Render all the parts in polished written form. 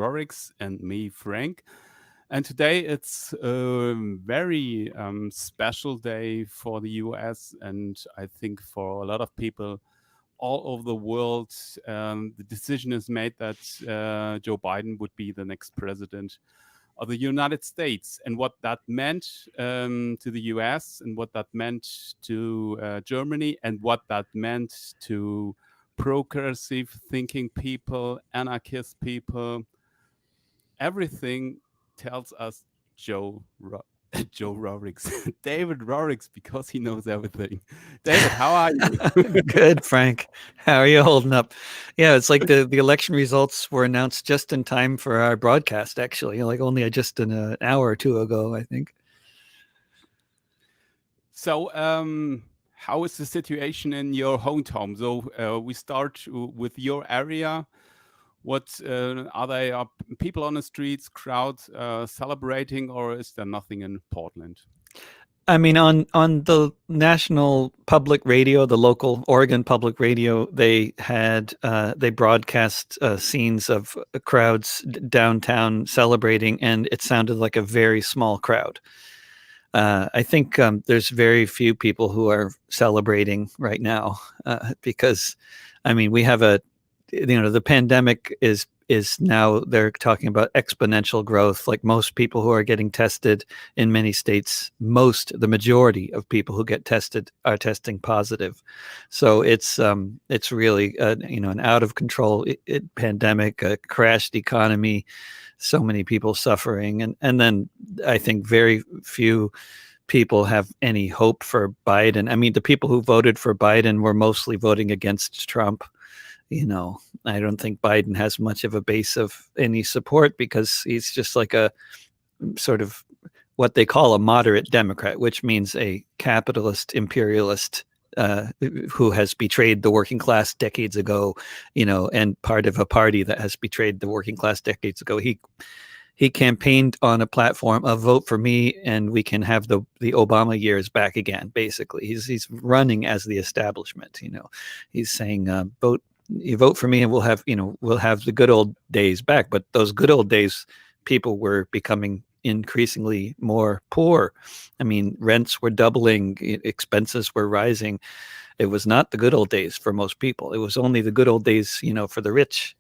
Rorix and me, Frank. And today it's a very special day for the US, and I think for a lot of people all over the world. The decision is made that Joe Biden would be the next president of the United States, and what that meant to the US, and what that meant to Germany, and what that meant to progressive thinking people, anarchist people. Everything tells us Joe Joe Rorix, David Rorix, because he knows everything. David, how are you? Good, Frank. How are you holding up? Yeah, it's like the election results were announced just in time for our broadcast, actually, like only just an hour or two ago, I think. So, how is the situation in your hometown? So, we start with your area. What are they? Are people on the streets, crowd celebrating, or is there nothing in Portland? I mean, on the national public radio, the local Oregon public radio, they had they broadcast scenes of crowds downtown celebrating, and it sounded like a very small crowd. I think there's very few people who are celebrating right now because, I mean, we have the pandemic is now they're talking about exponential growth. Like most people who are getting tested in many states, the majority of people who get tested are testing positive. So it's really an out of control pandemic, a crashed economy, so many people suffering, and then I think very few people have any hope for Biden. I mean, the people who voted for Biden were mostly voting against Trump. I don't think Biden has much of a base of any support because he's just like a sort of what they call a moderate Democrat, which means a capitalist imperialist who has betrayed the working class decades ago, and part of a party that has betrayed the working class decades ago. He campaigned on a platform of vote for me and we can have the Obama years back again. Basically, he's running as the establishment. He's saying you vote for me and we'll have the good old days back. But those good old days, people were becoming increasingly more poor. I mean, rents were doubling, expenses were rising. It was not the good old days for most people. It was only the good old days, for the rich.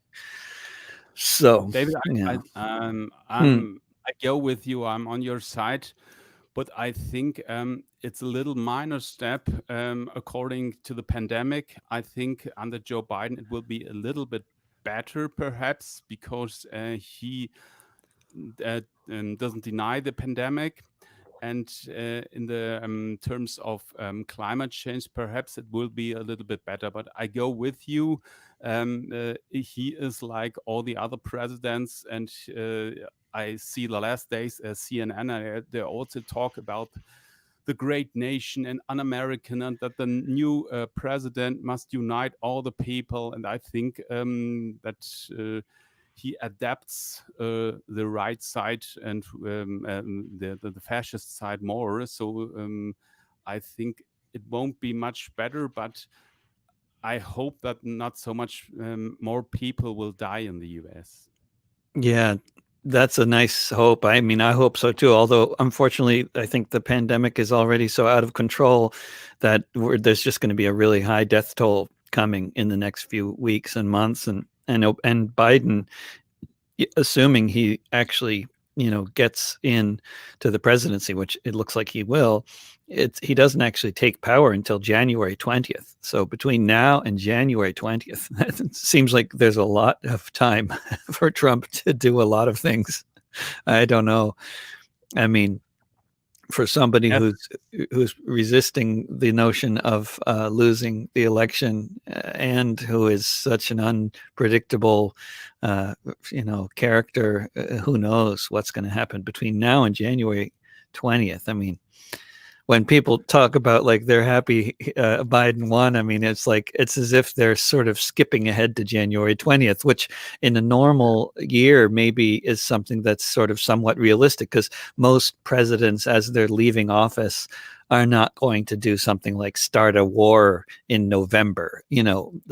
So, David, yeah. I go with you. I'm on your side, but I think it's a little minor step according to the pandemic. I think under Joe Biden it will be a little bit better, perhaps, because he doesn't deny the pandemic. And in the terms of climate change, perhaps it will be a little bit better. But I go with you. He is like all the other presidents, and I see the last days CNN. They also talk about the great nation and un-American, and that the new president must unite all the people. And I think that he adapts the right side and the fascist side more. So I think it won't be much better, but I hope that not so much more people will die in the US. Yeah, that's a nice hope. I mean, I hope so too. Although, unfortunately, I think the pandemic is already so out of control that there's just going to be a really high death toll coming in the next few weeks and months. And Biden, assuming he actually gets in to the presidency, which it looks like he will, he doesn't actually take power until January 20th. So between now and January 20th, it seems like there's a lot of time for Trump to do a lot of things. I don't know. I mean, for somebody Yes. who's resisting the notion of losing the election and who is such an unpredictable, character, who knows what's going to happen between now and January 20th? I mean, when people talk about like they're happy Biden won, I mean, it's as if they're sort of skipping ahead to January 20th, which in a normal year maybe is something that's sort of somewhat realistic because most presidents, as they're leaving office, are not going to do something like start a war in November.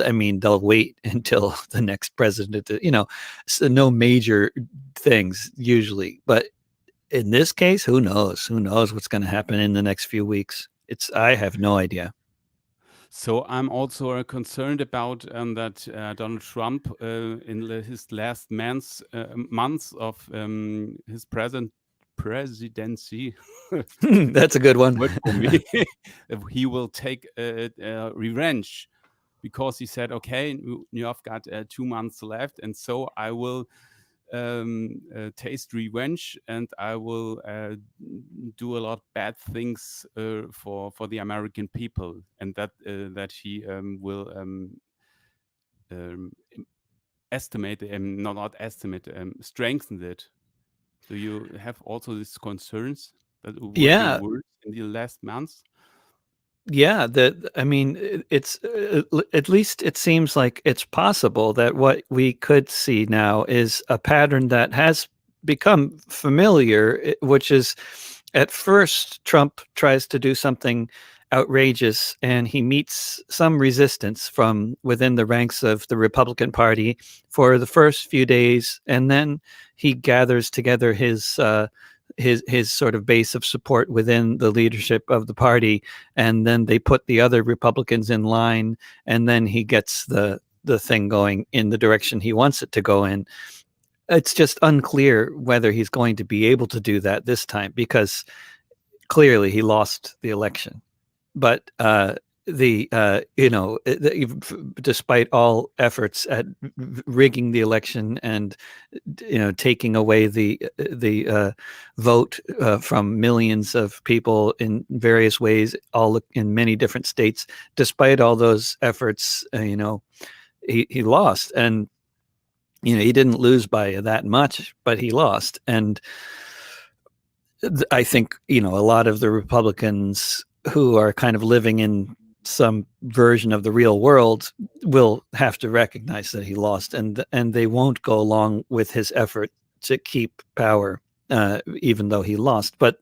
I mean, they'll wait until the next president, so no major things usually. But in this case, who knows? Who knows what's going to happen in the next few weeks? I have no idea. So I'm also concerned about that Donald Trump, his last months of his present presidency, That's a good one. word for me, he will take revenge because he said, "Okay, you have got 2 months left, and so I will." Taste revenge, and I will do a lot of bad things for the American people, and that he will um, estimate, not estimate, strengthen it. Do you have also these concerns that it would be Yeah, worse in the last months? yeah, I mean, it's at least it seems like it's possible that what we could see now is a pattern that has become familiar, which is at first Trump tries to do something outrageous and he meets some resistance from within the ranks of the Republican Party for the first few days, and then he gathers together his sort of base of support within the leadership of the party, and then they put the other Republicans in line, and then he gets the thing going in the direction he wants it to go in. It's just unclear whether he's going to be able to do that this time, because clearly he lost the election. But the despite all efforts at rigging the election and taking away the vote from millions of people in various ways, all in many different states, despite all those efforts, he lost. And he didn't lose by that much, but he lost. And I think a lot of the Republicans who are kind of living in some version of the real world will have to recognize that he lost, and they won't go along with his effort to keep power, even though he lost. But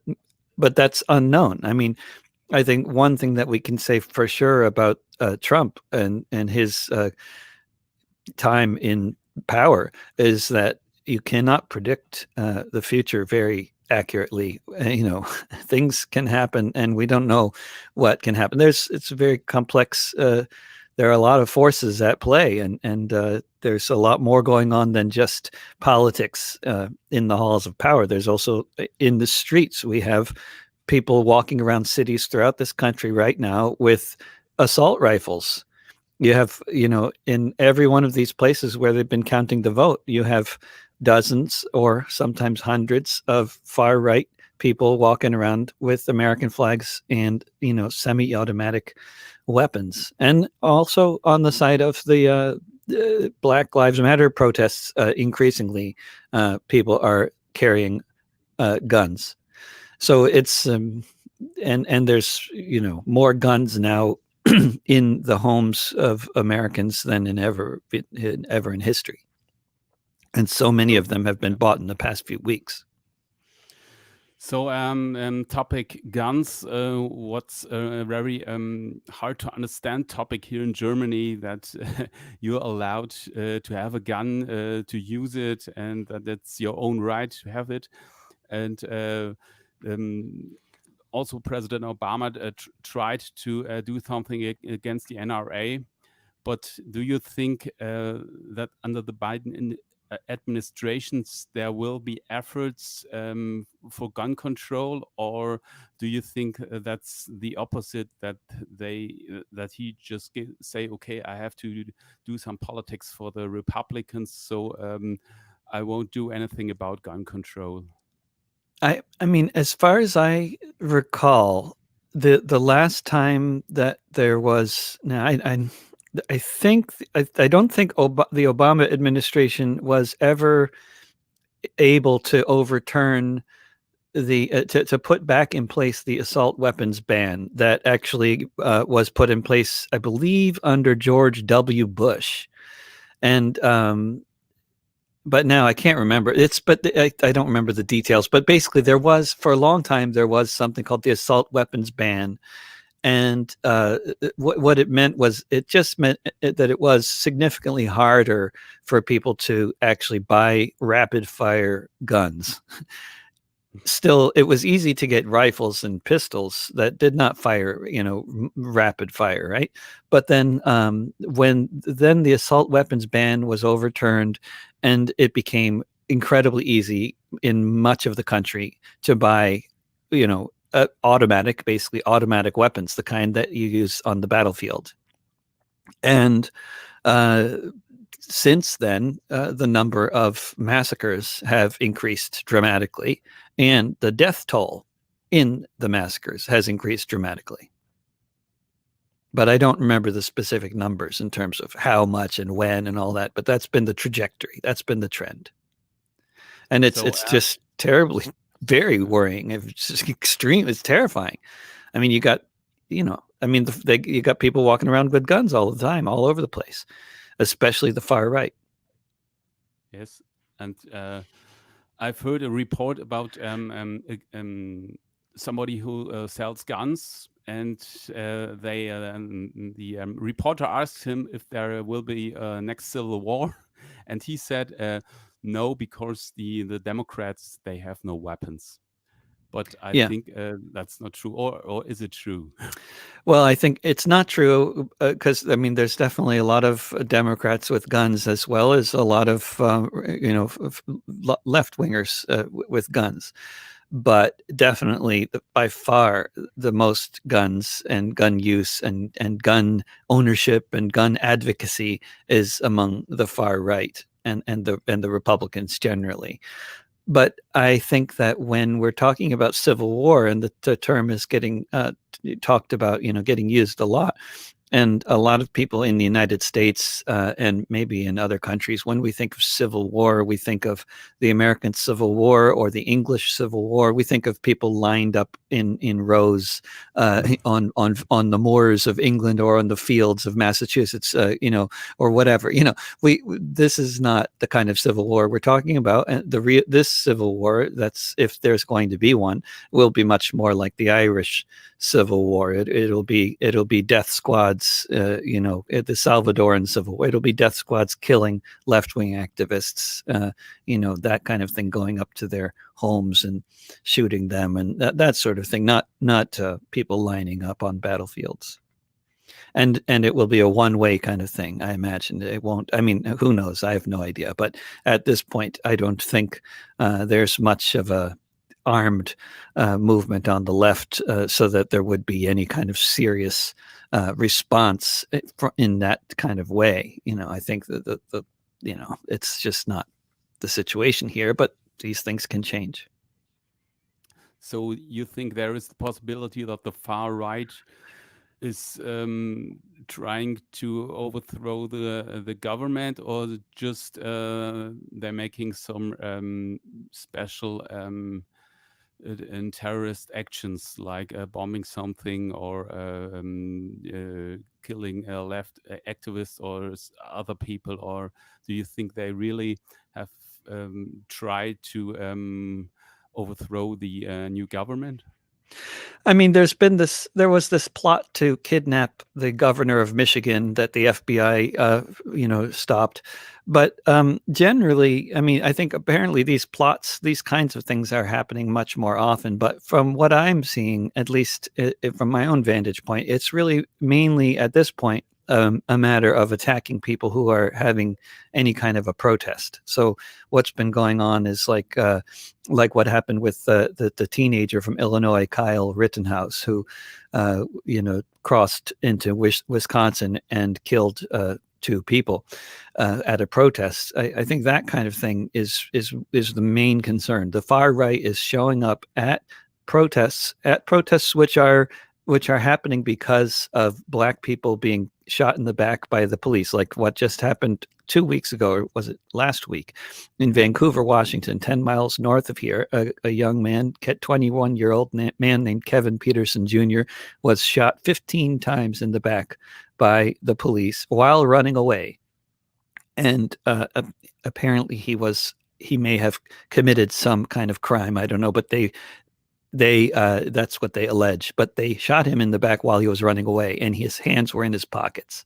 that's unknown. I mean, I think one thing that we can say for sure about Trump and his time in power is that you cannot predict the future very accurately. Things can happen, and we don't know what can happen. It's very complex. There are a lot of forces at play, and there's a lot more going on than just politics in the halls of power. There's also in the streets. We have people walking around cities throughout this country right now with assault rifles. You have, in every one of these places where they've been counting the vote, you have dozens or sometimes hundreds of far right people walking around with American flags and, semi-automatic weapons. And also on the side of the Black Lives Matter protests, increasingly, people are carrying guns. So it's and there's more guns now in the homes of Americans than ever in history, and so many So of them have been bought in the past few weeks. So, topic guns. What's a very hard to understand topic here in Germany, that you're allowed to have a gun, to use it, and that it's your own right to have it. And um, also, President Obama tried to do something against the NRA. But do you think that under the Biden administrations there will be efforts for gun control, or do you think that's the opposite, that that he just say, okay, I have to do some politics for the Republicans, so I won't do anything about gun control? I mean, as far as I recall, the last time that there was now, I think I don't think the Obama administration was ever able to overturn to put back in place the assault weapons ban that actually was put in place, I believe, under George W. Bush. And but now I can't remember. But I don't remember the details. But basically, there was for a long time there was something called the assault weapons ban, and what it meant was it just meant that it was significantly harder for people to actually buy rapid fire guns. Still, it was easy to get rifles and pistols that did not fire, rapid fire, right? But then, when then the assault weapons ban was overturned, and it became incredibly easy in much of the country to buy, basically automatic weapons, the kind that you use on the battlefield. And uh, since then, the number of massacres have increased dramatically, and the death toll in the massacres has increased dramatically. But I don't remember the specific numbers in terms of how much and when and all that. But that's been the trajectory. That's been the trend, and it's So it's just terribly, very worrying. It's just extreme. It's terrifying. I mean, you got people walking around with guns all the time, all over the place, especially the far right. yes, and I've heard a report about somebody who sells guns, and the reporter asked him if there will be a next civil war, and he said no, because the Democrats, they have no weapons. But I Yeah. think that's not true, or is it true? Well, I think it's not true because I mean, there's definitely a lot of Democrats with guns, as well as a lot of left wingers with guns. But definitely, by far, the most guns and gun use and gun ownership and gun advocacy is among the far right and the Republicans generally. But I think that when we're talking about civil war, and the term is getting talked about, getting used a lot, and a lot of people in the United States and maybe in other countries, when we think of civil war, we think of the American Civil War or the English Civil War. We think of people lined up in rows on the moors of England or on the fields of Massachusetts, or whatever. This is not the kind of civil war we're talking about. And this civil war, that's if there's going to be one, will be much more like the Irish Civil War. It'll be death squads, the Salvadoran Civil War. It'll be death squads killing left-wing activists, that kind of thing, going up to their homes and shooting them, and that sort of thing. Not people lining up on battlefields. And it will be a one-way kind of thing, I imagine. It won't. I mean, who knows? I have no idea. But at this point, I don't think there's much of a armed movement on the left, so that there would be any kind of serious response in that kind of way. I think that it's just not the situation here, but these things can change. So you think there is the possibility that the far right is trying to overthrow the government, or just they're making some special in terrorist actions, like bombing something, or killing left activists or other people? Or do you think they really have tried to overthrow the new government? I mean, there was this plot to kidnap the governor of Michigan that the FBI, stopped. But generally, I mean, I think apparently these kinds of things are happening much more often. But from what I'm seeing, at least from my own vantage point, it's really mainly at this point a matter of attacking people who are having any kind of a protest. So what's been going on is like what happened with the teenager from Illinois, Kyle Rittenhouse, who crossed into Wisconsin and killed 2 people at a protest. I think that kind of thing is the main concern. The far right is showing up at protests which are happening because of Black people being shot in the back by the police, like what just happened 2 weeks ago, or was it last week, in Vancouver, Washington, 10 miles north of here. A young man, 21-year-old man named Kevin Peterson Jr., was shot 15 times in the back by the police while running away. And apparently he may have committed some kind of crime. I don't know, but they that's what they allege. But they shot him in the back while he was running away, and his hands were in his pockets.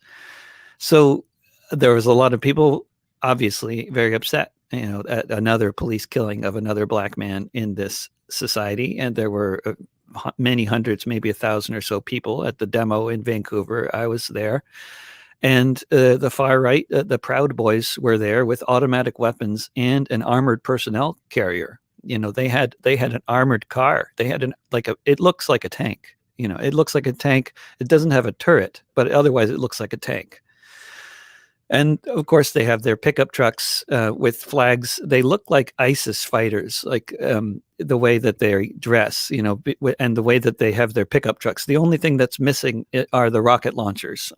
So there was a lot of people obviously very upset, at another police killing of another black man in this society, and there were many hundreds, maybe 1,000 or so people at the demo in Vancouver. I was there, and the far right, the Proud Boys, were there with automatic weapons and an armored personnel carrier. They had an armored car. They had it looks like a tank. It looks like a tank. It doesn't have a turret, but otherwise it looks like a tank. And of course, they have their pickup trucks with flags. They look like ISIS fighters, like the way that they dress, and the way that they have their pickup trucks. The only thing that's missing are the rocket launchers,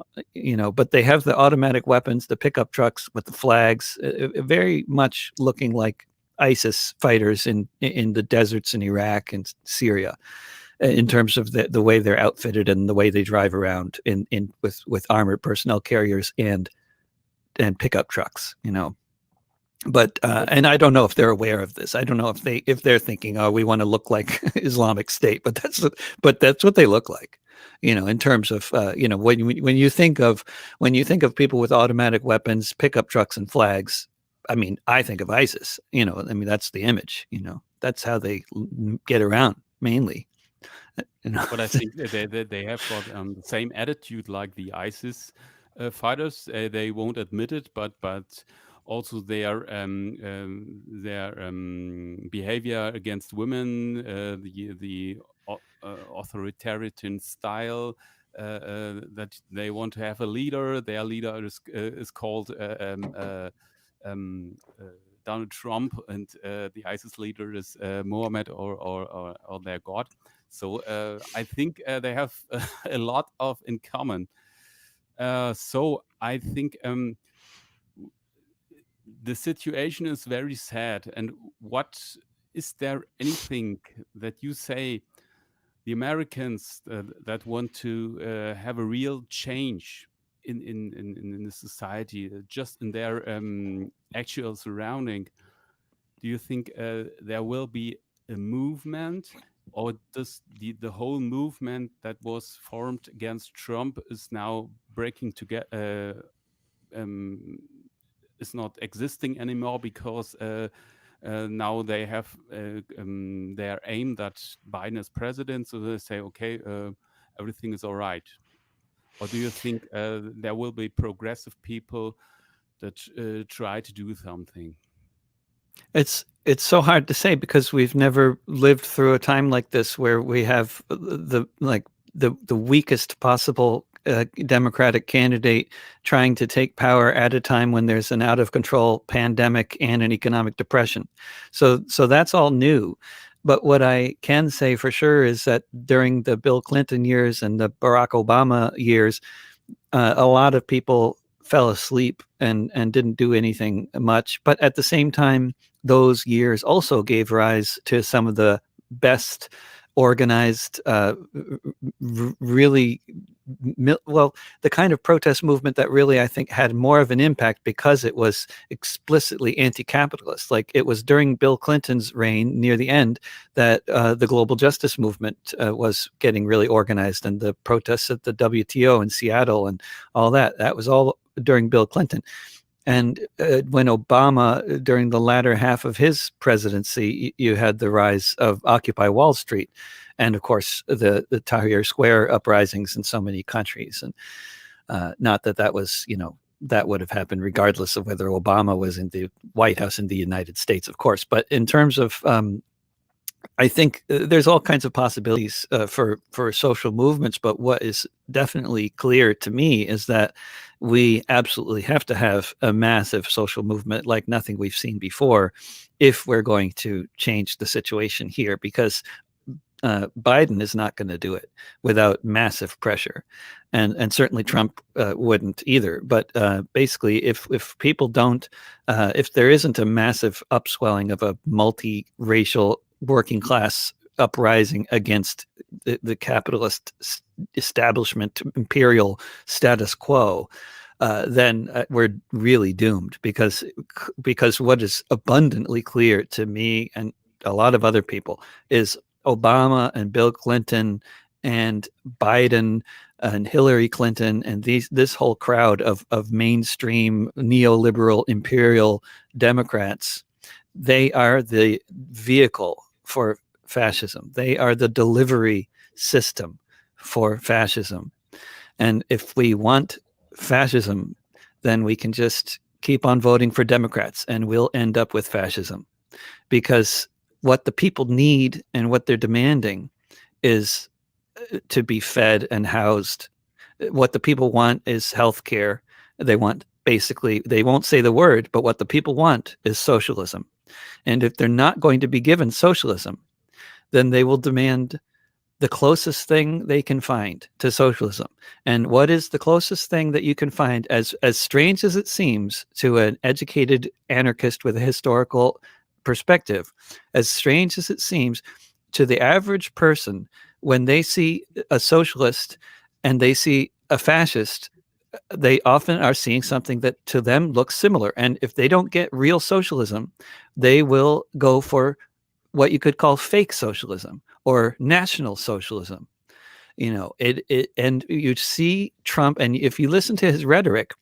but they have the automatic weapons, the pickup trucks with the flags, very much looking like ISIS fighters in the deserts in Iraq and Syria, in terms of the way they're outfitted and the way they drive around with armored personnel carriers and pickup trucks, But and I don't know if they're aware of this. I don't know if they're thinking, oh, we want to look like Islamic State, but that's what they look like, in terms of when you think of people with automatic weapons, pickup trucks, and flags. I mean, I think of ISIS. That's the image. That's how they get around mainly. But I think they have got the same attitude like the ISIS fighters. They won't admit it, but also their behavior against women, the authoritarian style. That they want to have a leader. Their leader is called um, uh, Donald Trump, and the ISIS leader is Mohammed or their god. So I think they have a lot of in common. So I think the situation is very sad. And what is there anything that you say the Americans that want to have a real change in the society, just in their actual surrounding? Do you think there will be a movement, or does the whole movement that was formed against Trump is now breaking together? Is not existing anymore because now they have their aim that Biden is president, so they say, okay, everything is all right. Or do you think there will be progressive people that try to do something? It's so hard to say because we've never lived through a time like this where we have the weakest possible Democratic candidate trying to take power at a time when there's an out of control pandemic and an economic depression. So that's all new. But what I can say for sure is that during the Bill Clinton years and the Barack Obama years, a lot of people fell asleep and didn't do anything much. But at the same time, those years also gave rise to some of the best organized, really, well, the kind of protest movement that really, I think, had more of an impact because it was explicitly anti-capitalist. Like, it was during Bill Clinton's reign near the end that the global justice movement was getting really organized, and the protests at the WTO in Seattle and all that was all during Bill Clinton. And when Obama, during the latter half of his presidency, you had the rise of Occupy Wall Street, and of course the Tahrir Square uprisings in so many countries. And not that was, that would have happened regardless of whether Obama was in the White House in the United States, of course. But in terms of I think there's all kinds of possibilities for social movements, but what is definitely clear to me is that we absolutely have to have a massive social movement like nothing we've seen before if we're going to change the situation here, because Biden is not going to do it without massive pressure, and certainly Trump wouldn't either. But basically, if people don't, if there isn't a massive upswelling of a multiracial working class uprising against the capitalist establishment, imperial status quo, then we're really doomed, because what is abundantly clear to me and a lot of other people is Obama and Bill Clinton and Biden and Hillary Clinton and this whole crowd of mainstream neoliberal imperial Democrats, they are the vehicle for fascism. They are the delivery system for fascism. And if we want fascism, then we can just keep on voting for Democrats and we'll end up with fascism. Because what the people need and what they're demanding is to be fed and housed. What the people want is health care. They want, basically, they won't say the word, but what the people want is socialism. And if they're not going to be given socialism, then they will demand the closest thing they can find to socialism. And what is the closest thing that you can find, as strange as it seems to an educated anarchist with a historical perspective, as strange as it seems to the average person, when they see a socialist and they see a fascist, they often are seeing something that to them looks similar. And if they don't get real socialism, they will go for what you could call fake socialism or national socialism. And you see Trump, and if you listen to his rhetoric,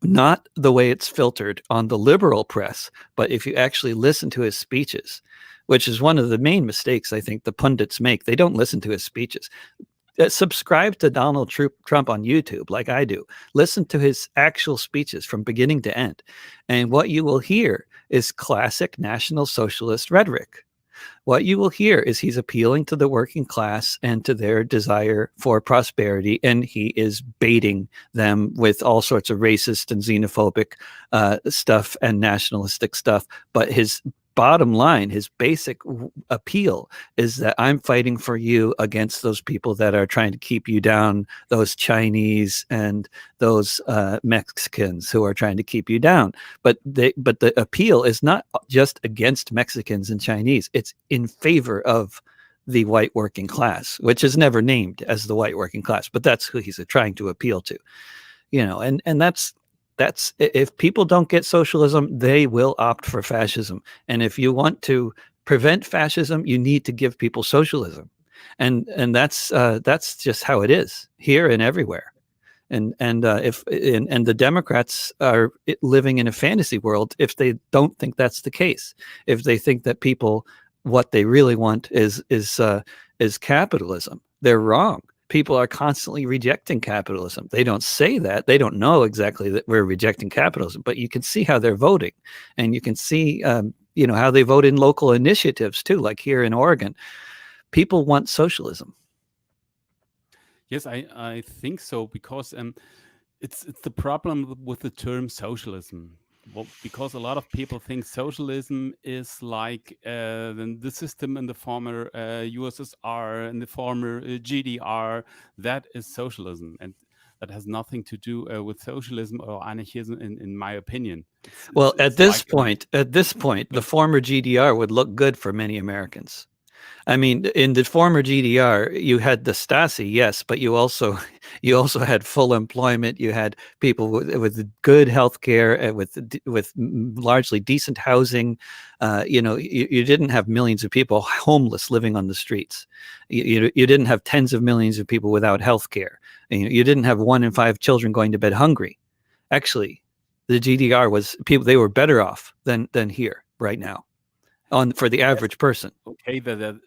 not the way it's filtered on the liberal press, but if you actually listen to his speeches, which is one of the main mistakes I think the pundits make, they don't listen to his speeches. Subscribe to Donald Trump on YouTube like I do. Listen to his actual speeches from beginning to end. And what you will hear is classic National Socialist rhetoric. What you will hear is he's appealing to the working class and to their desire for prosperity, and he is baiting them with all sorts of racist and xenophobic stuff and nationalistic stuff. But his bottom line, his basic appeal is that I'm fighting for you against those people that are trying to keep you down, those Chinese and those Mexicans who are trying to keep you down. But the appeal is not just against Mexicans and Chinese. It's in favor of the white working class, which is never named as the white working class, but that's who he's trying to appeal to. And that's if people don't get socialism, they will opt for fascism. And if you want to prevent fascism, you need to give people socialism. And that's just how it is here and everywhere. And the Democrats are living in a fantasy world if they don't think that's the case. If they think that people, what they really want is capitalism, they're wrong. People are constantly rejecting capitalism. They don't say that. They don't know exactly that we're rejecting capitalism, but you can see how they're voting, and you can see how they vote in local initiatives too, like here in Oregon. People want socialism. Yes, I think so, because it's the problem with the term socialism. Well, because a lot of people think socialism is like the system in the former USSR and the former GDR. That is socialism, and that has nothing to do with socialism or anarchism, in my opinion. Well, It's like at this point, the former GDR would look good for many Americans. I mean, in the former GDR, you had the Stasi, yes, but you also you also had full employment. You had people with good health care, with largely decent housing. You didn't have millions of people homeless living on the streets. You didn't have tens of millions of people without health care. You didn't have 1 in 5 children going to bed hungry. Actually, the GDR was people; they were better off than here right now for the yes, average person. okay. The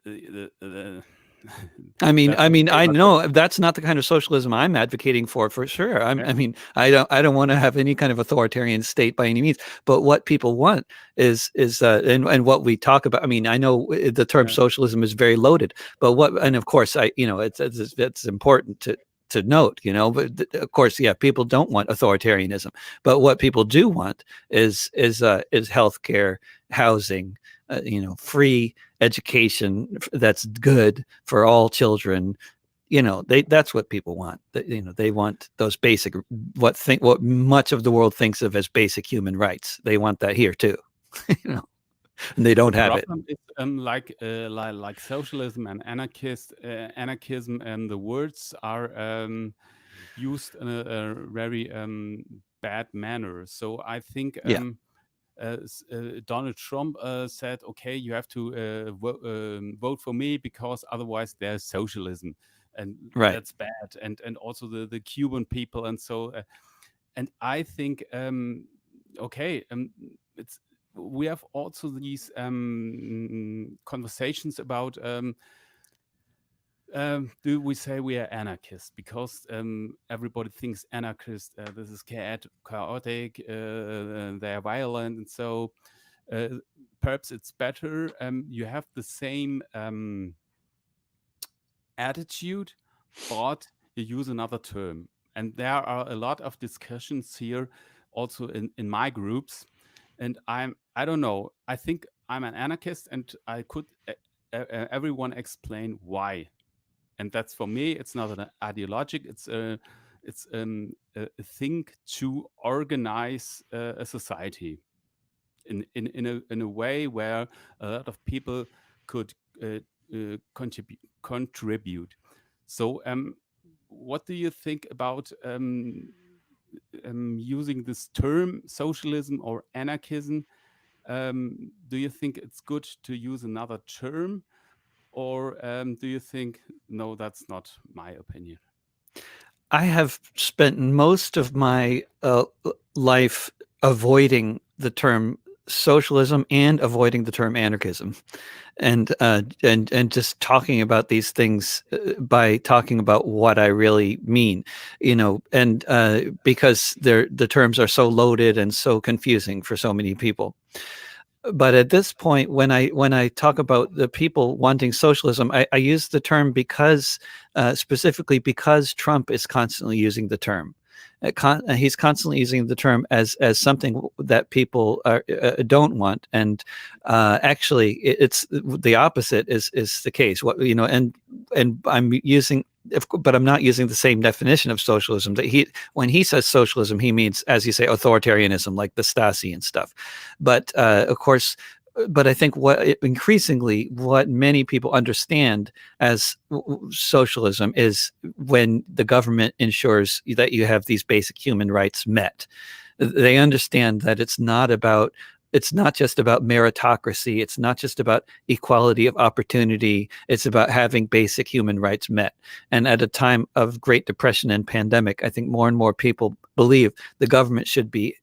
I that's mean, okay, I but know that's not the kind of socialism I'm advocating for sure. yeah, I don't want to have any kind of authoritarian state by any means. But what people want and what we talk about. I mean, I know the term yeah. socialism is very loaded, but and of course, it's important to note, but of course, yeah, people don't want authoritarianism, but what people do want is healthcare, housing, free education that's good for all children. That's what people want. They want those basic, what much of the world thinks of as basic human rights. They want that here too. you know and they The don't have it. problem is socialism and anarchism, and the words are used in a very bad manner. So I think Yeah, Donald Trump said, "Okay, you have to vote for me because otherwise there's socialism, and right. that's bad." And also the Cuban people, and so and I think okay, it's we have also these conversations about do we say we are anarchists because everybody thinks anarchist this is chaotic, they are violent, and so uh, perhaps it's better you have the same attitude, but you use another term. And there are a lot of discussions here, also in my groups. And I don't know. I think I'm an anarchist, and I could everyone explain why. And that's for me. It's not an ideologic. It's a thing to organize a society in a way where a lot of people could contribute. So, what do you think about using this term socialism or anarchism? Do you think it's good to use another term, or do you think no, that's not my opinion? I have spent most of my life avoiding the term socialism and avoiding the term anarchism, and just talking about these things by talking about what I really mean, and because the terms are so loaded and so confusing for so many people. But at this point, when I talk about the people wanting socialism, I use the term because specifically because Trump is constantly using the term. He's constantly using the term as something that people don't want, and actually, it's the opposite is the case. And I'm using. But I'm not using the same definition of socialism. That when he says socialism, he means, as you say, authoritarianism, like the Stasi and stuff. But of course, but I think increasingly what many people understand as socialism is when the government ensures that you have these basic human rights met. They understand that it's not just about meritocracy. It's not just about equality of opportunity. It's about having basic human rights met. And at a time of Great Depression and pandemic, I think more and more people believe the government should be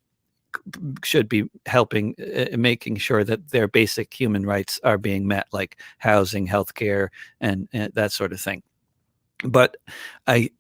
helping making sure that their basic human rights are being met, like housing, healthcare, and that sort of thing. But but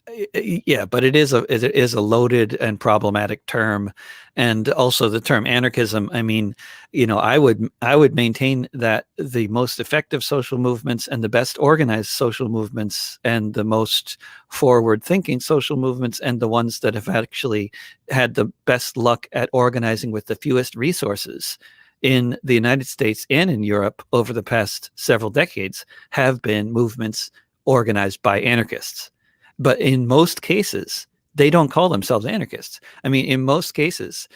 it is a loaded and problematic term, and also the term anarchism. I mean, I would maintain that the most effective social movements and the best organized social movements and the most forward thinking social movements and the ones that have actually had the best luck at organizing with the fewest resources in the United States and in Europe over the past several decades have been movements organized by anarchists. But in most cases, they don't call themselves anarchists. I mean, in most cases,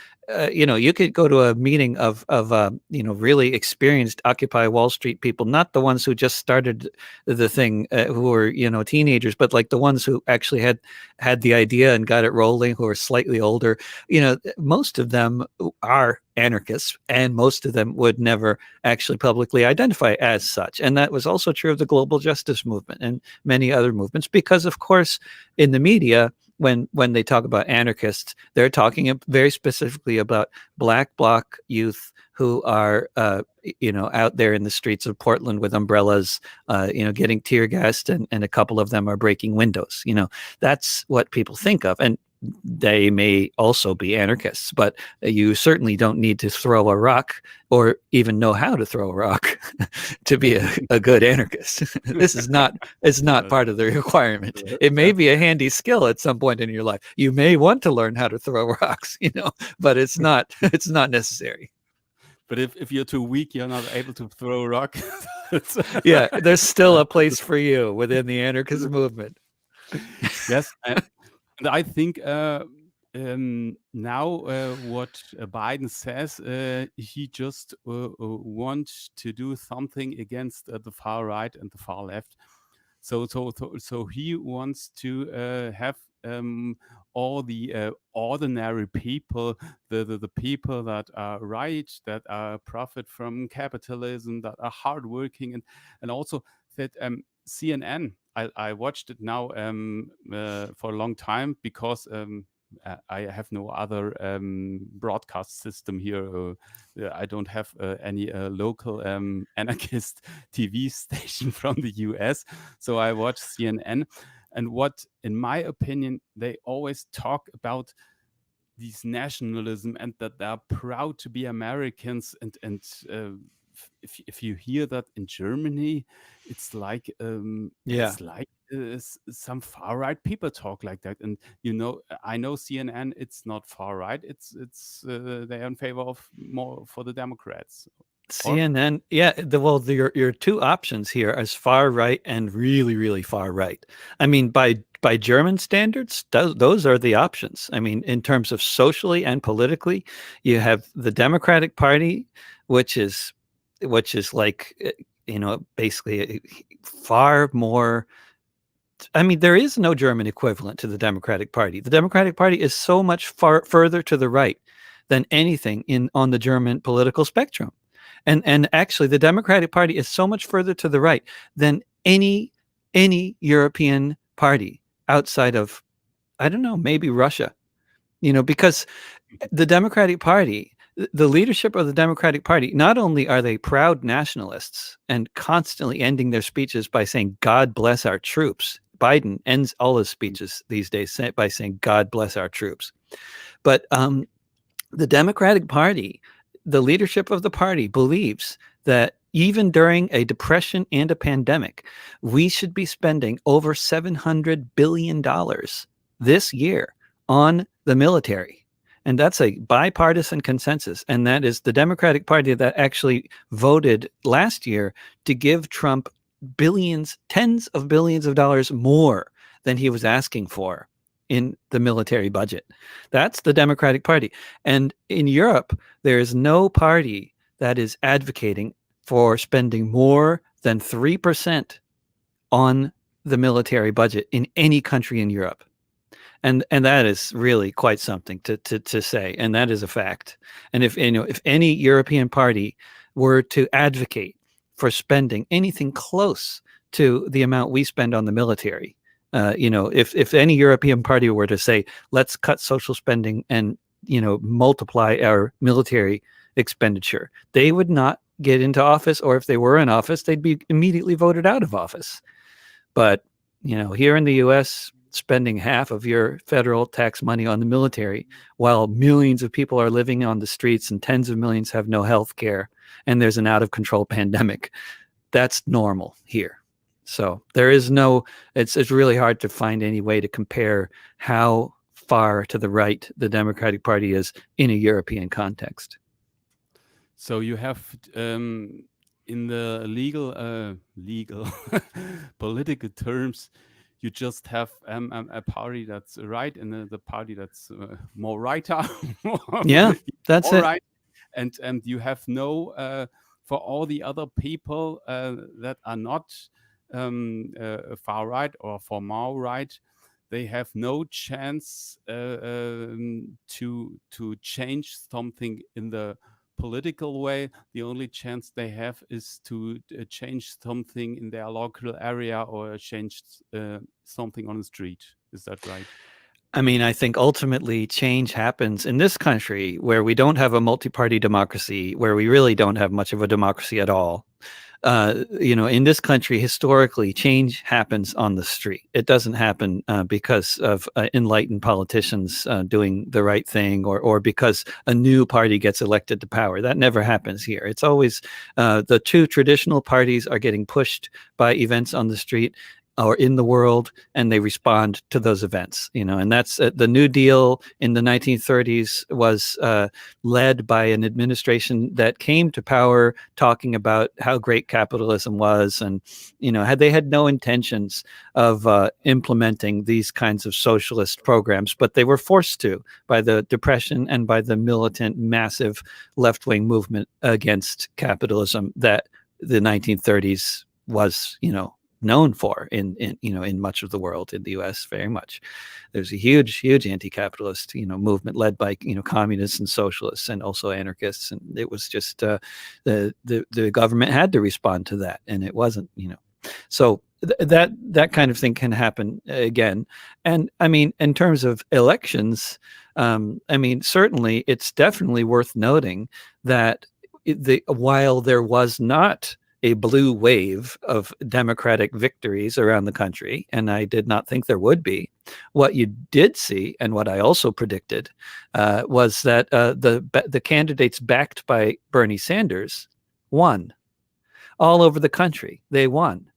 you could go to a meeting of really experienced Occupy Wall Street people, not the ones who just started the thing, who were teenagers, but like the ones who actually had the idea and got it rolling, who are slightly older. Most of them are anarchists, and most of them would never actually publicly identify as such. And that was also true of the global justice movement and many other movements, because of course, in the media, when they talk about anarchists, they're talking very specifically about Black bloc youth who are out there in the streets of Portland with umbrellas, getting tear gassed, and a couple of them are breaking windows. That's what people think of, and they may also be anarchists, but you certainly don't need to throw a rock or even know how to throw a rock to be a good anarchist. This is not it's not Yes, part of the requirement. It may that's be a handy skill at some point in your life. You may want to learn how to throw rocks, but it's not necessary. but if you're too weak, you're not able to throw a rock. That's, Yeah, there's still a place for you within the anarchist movement. yes, and I think now what Biden says, he just wants to do something against the far right and the far left. So he wants to have all the ordinary people, the people that are right, that profit from capitalism, that are hardworking, and also that CNN. I watched it now for a long time because I have no other broadcast system here. I don't have any local anarchist TV station from the US, so I watch CNN. And what, in my opinion, they always talk about these nationalism and that they are proud to be Americans. If you hear that in Germany, Yeah. it's like some far right people talk like that. And I know CNN. It's not far right. It's they are in favor of more for the Democrats. Or CNN, yeah. Your two options here is far right and really, really far right. I mean, by German standards, those are the options. I mean, in terms of socially and politically, you have the Democratic Party, which is like basically far more. I mean, there is no German equivalent to the Democratic Party. The Democratic Party is so much far further to the right than anything on the German political spectrum. And actually, the Democratic Party is so much further to the right than any European party outside of, I don't know, maybe Russia. Because the Democratic Party, the leadership of the Democratic Party, not only are they proud nationalists and constantly ending their speeches by saying, God bless our troops. Biden ends all his speeches these days by saying, God bless our troops. But the Democratic Party, the leadership of the party believes that even during a depression and a pandemic, we should be spending over $700 billion this year on the military. And that's a bipartisan consensus. And that is the Democratic Party that actually voted last year to give Trump billions, tens of billions of dollars more than he was asking for in the military budget. That's the Democratic Party. And in Europe, there is no party that is advocating for spending more than 3% on the military budget in any country in Europe. And that is really quite something to say, and that is a fact. And if any European party were to advocate for spending anything close to the amount we spend on the military, if any European party were to say, let's cut social spending and multiply our military expenditure, they would not get into office, or if they were in office, they'd be immediately voted out of office. But here in the U.S., spending half of your federal tax money on the military while millions of people are living on the streets and tens of millions have no health care and there's an out-of-control pandemic, that's normal here. So there is it's really hard to find any way to compare how far to the right the Democratic Party is in a European context. So you have in the legal political terms, you just have a party that's right and the party that's more righter. Yeah, that's more it. right. And you have no for all the other people that are not far right or for more right, they have no chance to change something in the political way. The only chance they have is to change something in their local area or change something on the street. Is that right? I mean, I think ultimately change happens in this country where we don't have a multi-party democracy, where we really don't have much of a democracy at all. In this country, historically, change happens on the street. It doesn't happen because of enlightened politicians doing the right thing, or because a new party gets elected to power. That never happens here. It's always the two traditional parties are getting pushed by events on the street or in the world, and they respond to those events. And that's the New Deal in the 1930s was led by an administration that came to power talking about how great capitalism was, and they had no intentions of implementing these kinds of socialist programs, but they were forced to by the Depression and by the militant, massive left-wing movement against capitalism that the 1930s was, known for in much of the world, in the U.S. very much. There's a huge anti-capitalist movement led by communists and socialists and also anarchists, and it was just the government had to respond to that, and it wasn't so that kind of thing can happen again. And I mean, in terms of elections, I mean, certainly it's definitely worth noting that while there was not a blue wave of Democratic victories around the country, and I did not think there would be, what you did see, and what I also predicted, was that the candidates backed by Bernie Sanders won all over the country. They won.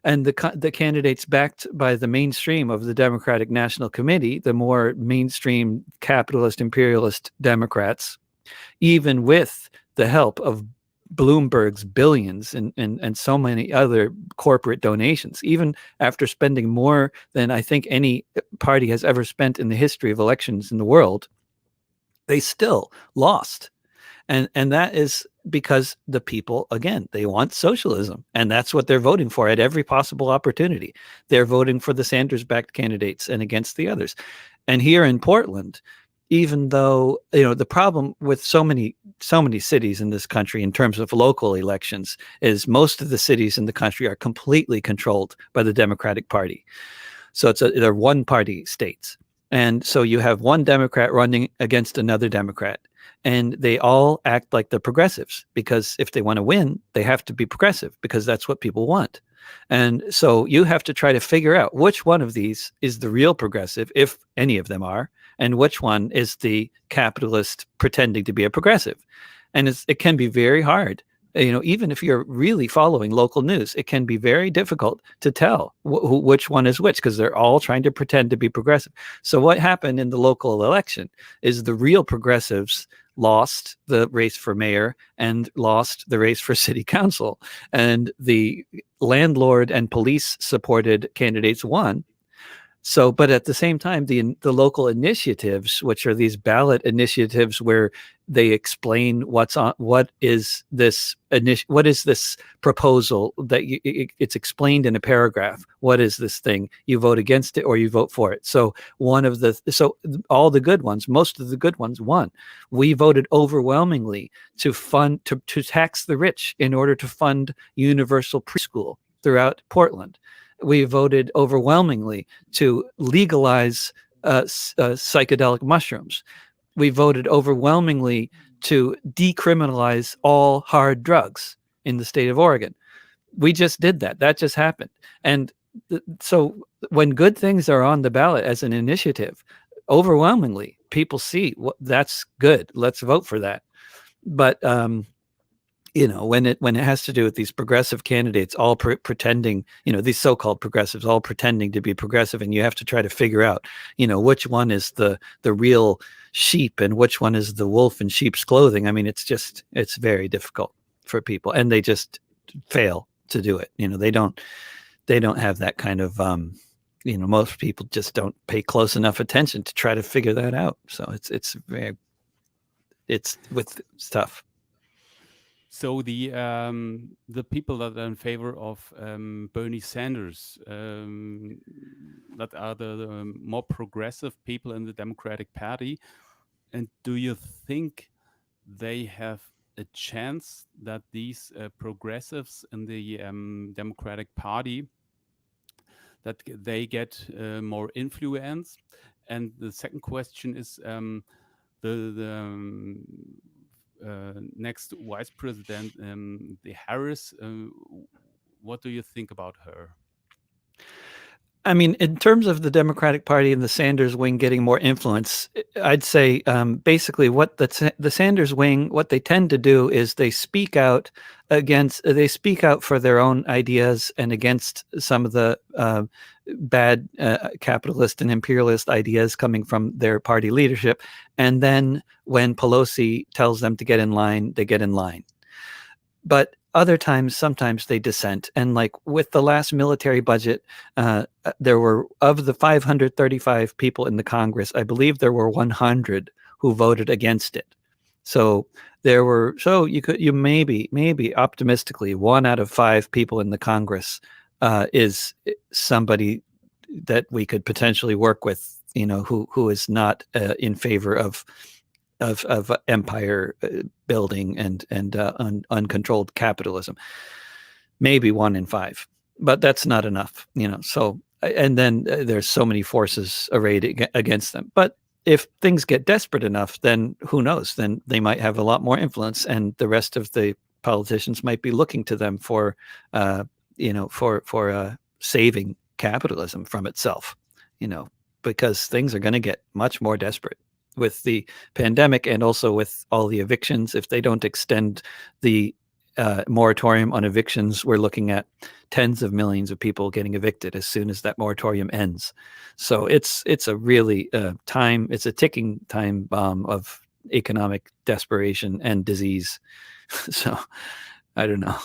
And the candidates backed by the mainstream of the Democratic National Committee, the more mainstream capitalist imperialist Democrats, even with the help of Bloomberg's billions and so many other corporate donations, even after spending more than I think any party has ever spent in the history of elections in the world, they still lost. And that is because the people, again, they want socialism, and that's what they're voting for at every possible opportunity. They're voting for the Sanders-backed candidates and against the others. And here in Portland, even though the problem with so many cities in this country in terms of local elections is most of the cities in the country are completely controlled by the Democratic Party. So they're one-party states. And so you have one Democrat running against another Democrat. And they all act like the progressives, because if they want to win, they have to be progressive, because that's what people want. And so you have to try to figure out which one of these is the real progressive, if any of them are, and which one is the capitalist pretending to be a progressive. And it can be very hard. Even if you're really following local news, it can be very difficult to tell which one is which, because they're all trying to pretend to be progressive. So what happened in the local election is the real progressives lost the race for mayor and lost the race for city council, and the landlord and police supported candidates won. So, but at the same time, the local initiatives, which are these ballot initiatives where they explain what is this proposal that it's explained in a paragraph. What is this thing? You vote against it or you vote for it. So all the good ones, most of the good ones won. We voted overwhelmingly to tax the rich in order to fund universal preschool throughout Portland. We voted overwhelmingly to legalize psychedelic mushrooms. We voted overwhelmingly to decriminalize all hard drugs in the state of Oregon. We just did that. That just happened. And so when good things are on the ballot as an initiative, overwhelmingly people see that's good. Let's vote for that. But when it has to do with these progressive candidates all pretending, these so-called progressives all pretending to be progressive, and you have to try to figure out, which one is the real sheep and which one is the wolf in sheep's clothing. I mean, it's very difficult for people, and they just fail to do it. They don't have that kind of, most people just don't pay close enough attention to try to figure that out. So it's tough. So the people that are in favor of Bernie Sanders, that are the more progressive people in the Democratic Party, and do you think they have a chance that these progressives in the Democratic Party, that they get more influence? And the second question is the next vice president, the Harris. What do you think about her? I mean, in terms of the Democratic Party and the Sanders wing getting more influence, I'd say basically what the Sanders wing, what they tend to do is they speak out for their own ideas and against some of the bad capitalist and imperialist ideas coming from their party leadership. And then when Pelosi tells them to get in line, they get in line. But other times, sometimes they dissent. And like with the last military budget, there were, of the 535 people in the Congress, I believe there were 100 who voted against it. So you maybe optimistically 1 out of 5 people in the Congress is somebody that we could potentially work with, who is not in favor of empire building and uncontrolled capitalism. Maybe 1 in 5, but that's not enough, So, and then there's so many forces arrayed against them. But if things get desperate enough, then who knows? Then they might have a lot more influence, and the rest of the politicians might be looking to them for, saving capitalism from itself, you know, because things are going to get much more desperate with the pandemic and also with all the evictions. If they don't extend the moratorium on evictions, we're looking at tens of millions of people getting evicted as soon as that moratorium ends. So it's a really it's a ticking time bomb of economic desperation and disease. So I don't know,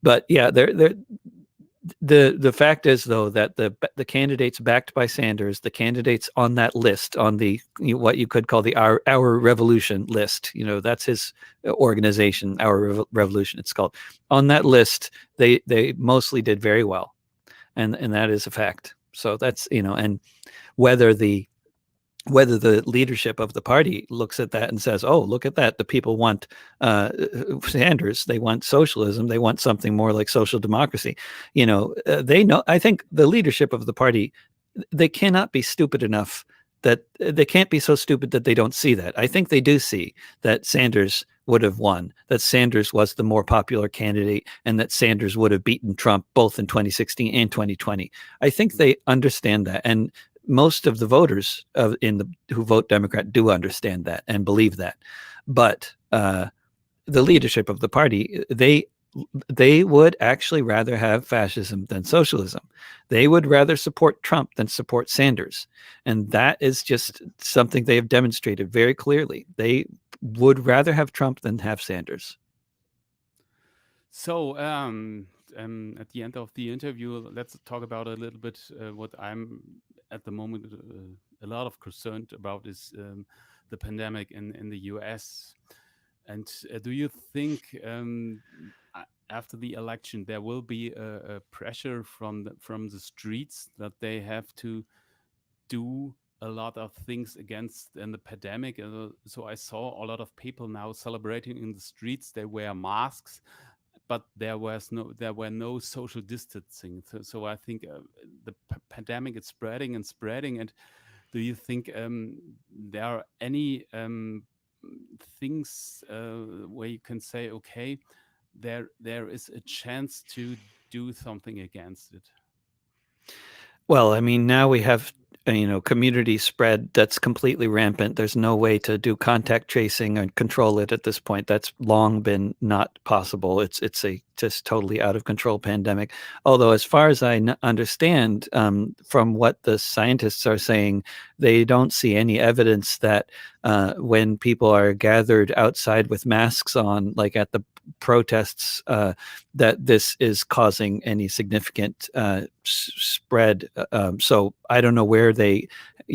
but yeah, the fact is though that the candidates backed by Sanders, the candidates on that list, on the what you could call the our revolution list, that's his organization, our revolution it's called. On that list, they mostly did very well, and that is a fact. So that's, and whether the whether the leadership of the party looks at that and says, "Oh, look at that! The people want Sanders. They want socialism. They want something more like social democracy." They know. I think the leadership of the party, they cannot be stupid enough that they can't be so stupid that they don't see that. I think they do see that Sanders would have won, that Sanders was the more popular candidate, and that Sanders would have beaten Trump both in 2016 and 2020. I think they understand that, and most of the voters who vote Democrat do understand that and believe that. But the leadership of the party, they would actually rather have fascism than socialism. They would rather support Trump than support Sanders. And that is just something they have demonstrated very clearly. They would rather have Trump than have Sanders. So, at the end of the interview, let's talk about a little bit what I'm at the moment a lot of concerned about is the pandemic in the US. And do you think after the election there will be a pressure from the streets that they have to do a lot of things against in the pandemic? So I saw a lot of people now celebrating in the streets. They wear masks, but there were no social distancing. So I think the pandemic is spreading and spreading. And do you think there are any things where you can say, okay, there is a chance to do something against it? Well, I mean, now we have community spread that's completely rampant. There's no way to do contact tracing and control it at this point. That's long been not possible. It's a just totally out of control pandemic. Although, as far as I understand, from what the scientists are saying, they don't see any evidence that when people are gathered outside with masks on, like at the protests, that this is causing any significant spread. So I don't know where they,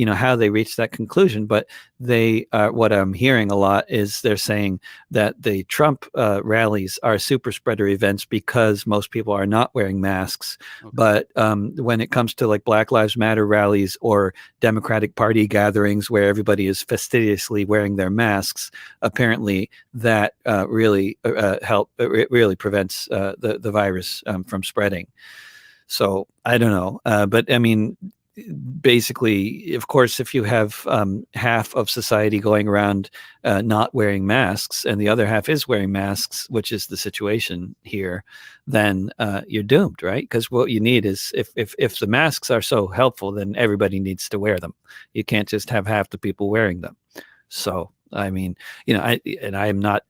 how they reached that conclusion, but what I'm hearing a lot is they're saying that the Trump rallies are super spreader events because most people are not wearing masks. Okay. But when it comes to like Black Lives Matter rallies or Democratic Party gatherings where everybody is fastidiously wearing their masks, apparently that really it really prevents the virus from spreading. So I don't know, but I mean, basically, of course, if you have half of society going around not wearing masks and the other half is wearing masks, which is the situation here, then you're doomed, right? Because what you need is if the masks are so helpful, then everybody needs to wear them. You can't just have half the people wearing them. So I mean, I am not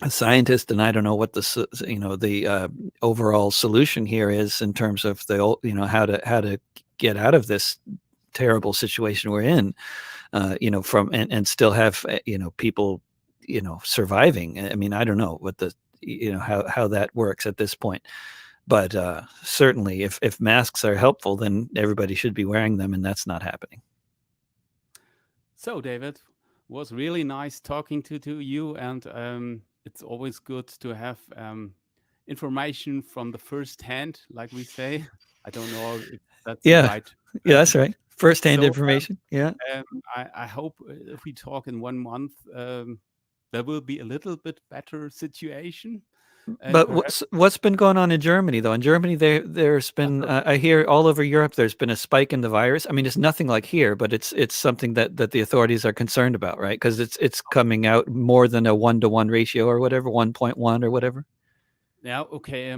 a scientist, and I don't know what the overall solution here is in terms of how to get out of this terrible situation we're in, from and still have people surviving. I mean, I don't know what the how that works at this point, but certainly if masks are helpful, then everybody should be wearing them, and that's not happening. So, David, was really nice talking to you, and it's always good to have information from the first hand, like we say. I don't know if that's the Yeah. right. Yeah, that's right. First-hand So information. Yeah. I hope if we talk in 1 month, there will be a little bit better situation, and But perhaps what's been going on in Germany though? In Germany, there's been I hear all over Europe there's been a spike in the virus. I mean, it's nothing like here, but it's something that the authorities are concerned about, right? Because it's coming out more than a 1-to-1 ratio or whatever, 1.1 or whatever. yeah, okay,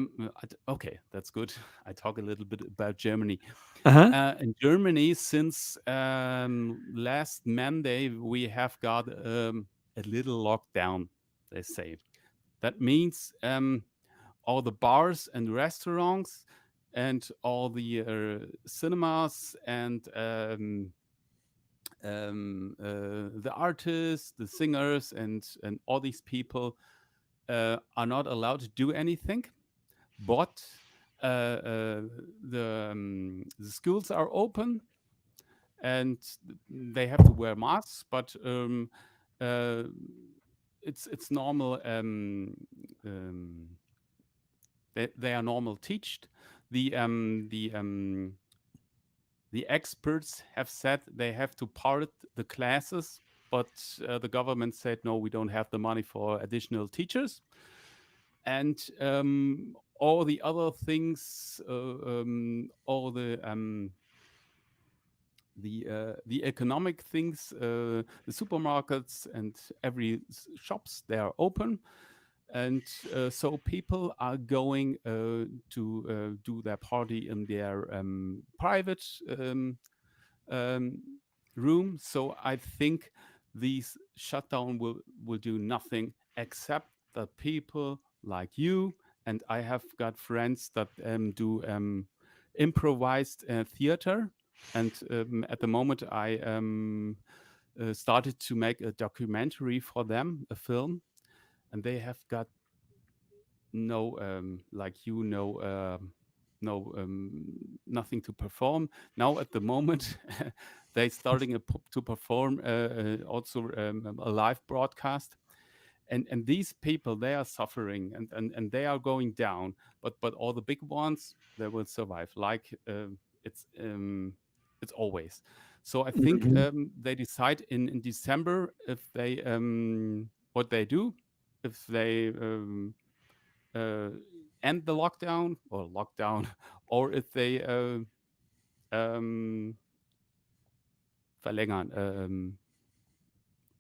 okay, that's good. I talk a little bit about Germany. Uh huh. In Germany, since last Monday, we have got a little lockdown. They say that means all the bars and restaurants and all the cinemas and the artists, the singers, and all these people are not allowed to do anything. But the schools are open and they have to wear masks. But uh, it's normal. They are normal teached. The um, the um, the experts have said they have to part the classes, but the government said no, we don't have the money for additional teachers, and all the other things, all the economic things, the supermarkets and every shops they are open, and so people are going to do their party in their private um, room. So I think these shutdown will do nothing except that people like you and I have got friends that do improvised theater. And at the moment, I started to make a documentary for them, a film, and they have got no like you know no nothing to perform now at the moment. They starting to perform also a live broadcast, and these people they are suffering and they are going down, but all the big ones they will survive, like it's um it's always. So I think Hmm. they decide in December if they what they do, if they uh, end the lockdown, or if they um, verlängern,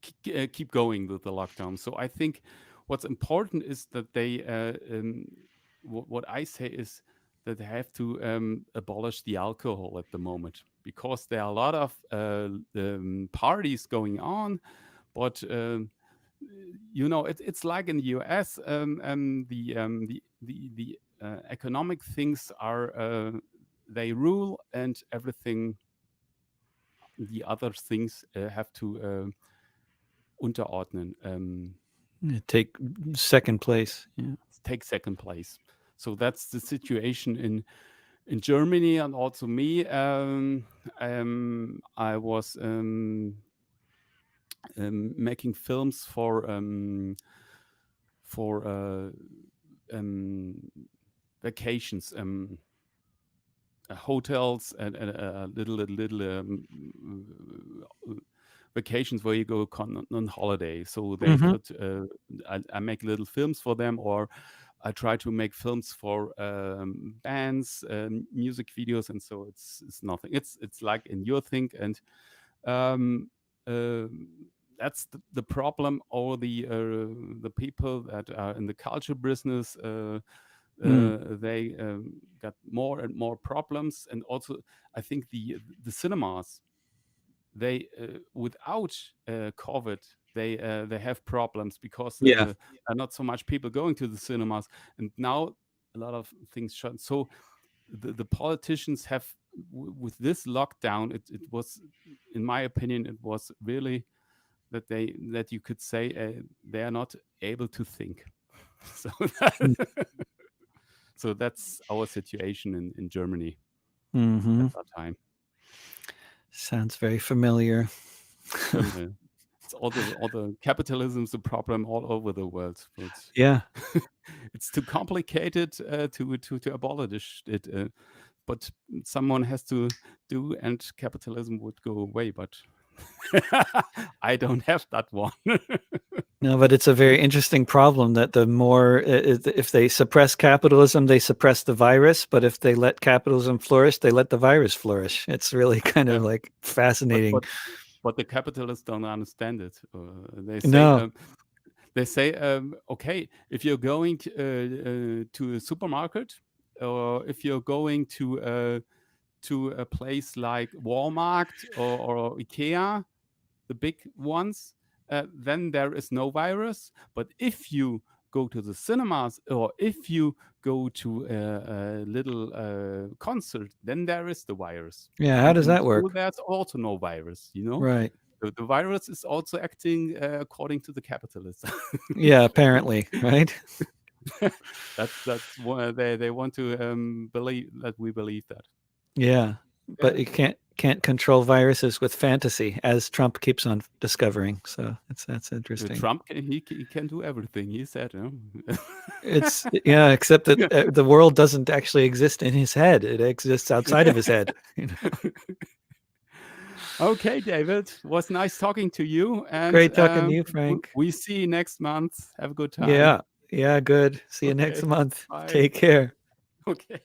keep going with the lockdown. So I think what's important is that they, what I say is that they have to abolish the alcohol at the moment, because there are a lot of parties going on, but it's like in the US, the economic things are they rule, and everything the other things have to unterordnen, Take second place. Yeah. take second place. So that's the situation in Germany, and also me. I was making films for um, vacations, hotels and little vacations where you go on holiday. So they Hmm. could I make little films for them, or I try to make films for bands, music videos, and so it's nothing. It's like in your thing, and um, uh, that's the problem. All the people that are in the culture business. Mm. They got more and more problems, and also I think the cinemas, they without COVID, they have problems because Yeah. are not so much people going to the cinemas, and now a lot of things shut. So the politicians have with this lockdown, it was, in my opinion, it was really that you could say they are not able to think. So so that's our situation in Germany Mm-hmm. at that time. Sounds very familiar. It's all the capitalism's a problem all over the world. But Yeah. it's too complicated to abolish it. But someone has to do, and capitalism would go away. But I don't have that one. No, but it's a very interesting problem that the more, if they suppress capitalism, they suppress the virus. But if they let capitalism flourish, they let the virus flourish. It's really kind of Yeah. like but fascinating. but but the capitalists don't understand it. No. They say, okay, if you're going to a supermarket, or if you're going to a place like Walmart or IKEA, the big ones, then there is no virus. But if you go to the cinemas, or if you go to a little concert, then there is the virus. Yeah. How And does in that school, work? there's also no virus, you know? Right. The virus is also acting according to the capitalists. Yeah. Apparently. Right. That's why they want to believe that we believe that. Yeah. But Yeah. you can't control viruses with fantasy, as Trump keeps on discovering. So that's interesting. Trump he can do everything. He said, It's yeah, except that the world doesn't actually exist in his head. It exists outside of his head. You know? Okay, David, was nice talking to you, and Great talking to you, Frank. we see you next month. Have a good time. Yeah. Yeah. Good. See you next Okay, month. bye. Take care. Okay.